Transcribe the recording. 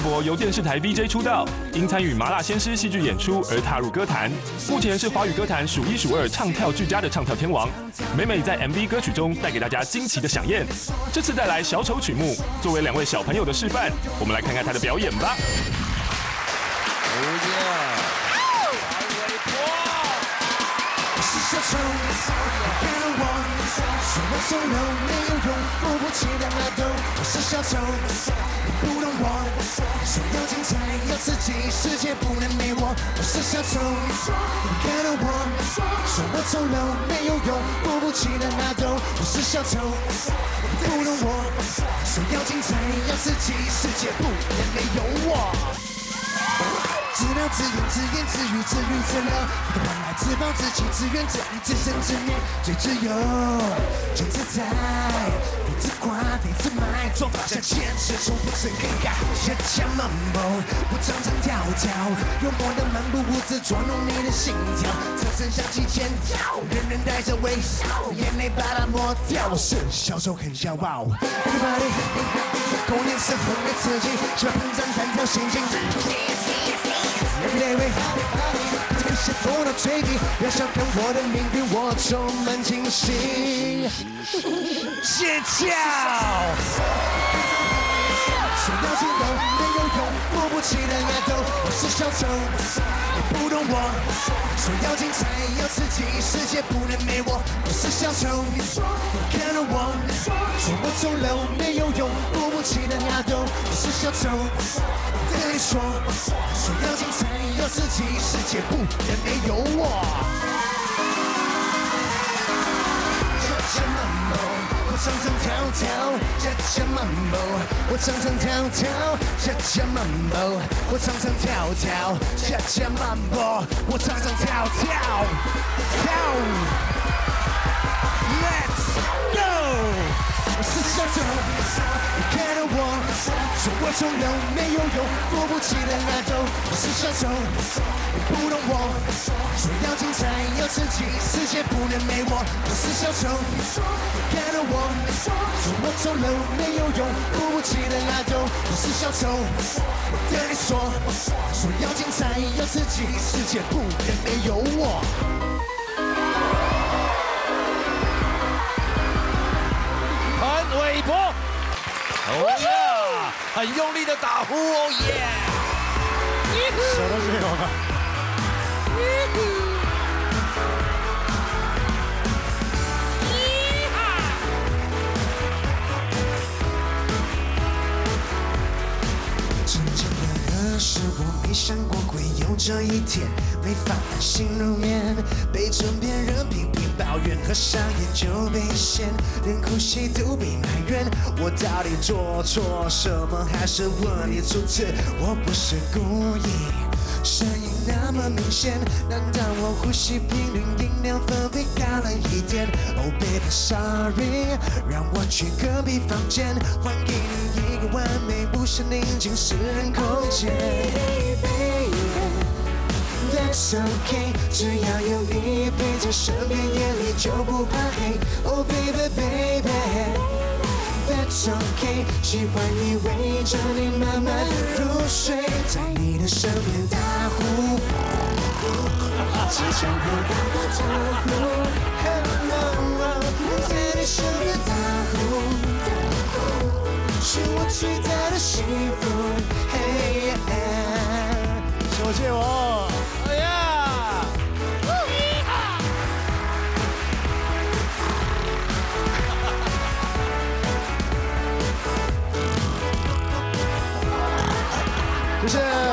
博由电视台 VJ 出道，因参与《麻辣鲜师》戏剧演出而踏入歌坛。目前是华语歌坛数一数二唱跳俱佳的唱跳天王，每每在 MV 歌曲中带给大家惊奇的响宴。这次带来小丑曲目，作为2位小朋友的示范，我们来看看他的表演吧。小丑，看了我，说我丑陋没有用，扶不起的阿斗。我是小丑，你不懂我，说要精彩要刺激，世界不能没我。我是小丑，你看了我，说我丑陋没有用，扶不起的阿斗。我是小丑，你不懂我，说要精彩要刺激，世界不能没有我。自导自演自言自语自娱自乐，不断来自暴自弃自怨自艾自生自灭，最自由最自在，不自夸不自卖，做法像坚持从不曾更改。下降漫步，我常常跳跳，幽默的漫步不自捉弄你的心跳，侧身向起尖叫，人人带着微笑，眼泪把它抹掉。我是小丑很骄傲 ，Everybody， 过年生活的刺激，喜欢膨胀单挑心情。Every day， 这个斜头到最低，不要小看我的命运，我充满惊喜。尖叫！说要进攻没有用，扶不起的阿斗。我是小丑，你不懂我。说要精彩要刺激，世界不能没我。我是小丑，你看了我，说我丑陋没有用，扶不起的阿斗。我是小丑。对你说要精彩要刺激，世界不能没有我。恰恰漫步，我常常跳跳，恰恰漫步，我常常跳跳，恰恰漫步，我常常跳跳，恰恰漫步，我常常跳跳，跳。Let's go！ 我是小丑，你看了我，说我丑陋没有用，扶不起的阿斗。我是小丑，你不懂我，说要精彩要刺激，世界不能没我。我是小丑，你看了我，说我丑陋没有用，扶不起的阿斗。我是小丑，我对你说要精彩要刺激，世界不能没有我。潘玮柏，哦呀，很用力的打呼，哦耶！手都没有了。真正的是我没想过会有这一天，没法形容面，被枕边人频频抱怨和上演就被嫌，连呼吸都被埋怨。我到底做错什么？还是问题出自我不是故意？声音那么明显，难道我呼吸频率音量分贝高了一点 ？Oh baby sorry， 让我去隔壁房间，还给你一个完美无限宁静私人空间。That's okay， 只要有你陪在身边，夜里就不怕黑。Oh baby baby。That's okay， 喜欢你围着你慢慢入睡，在你的身边打呼，只想和大家招呼。Hello， 在你身边打呼，是我期待的幸福。Hey， 手借我。哎呀！谢谢。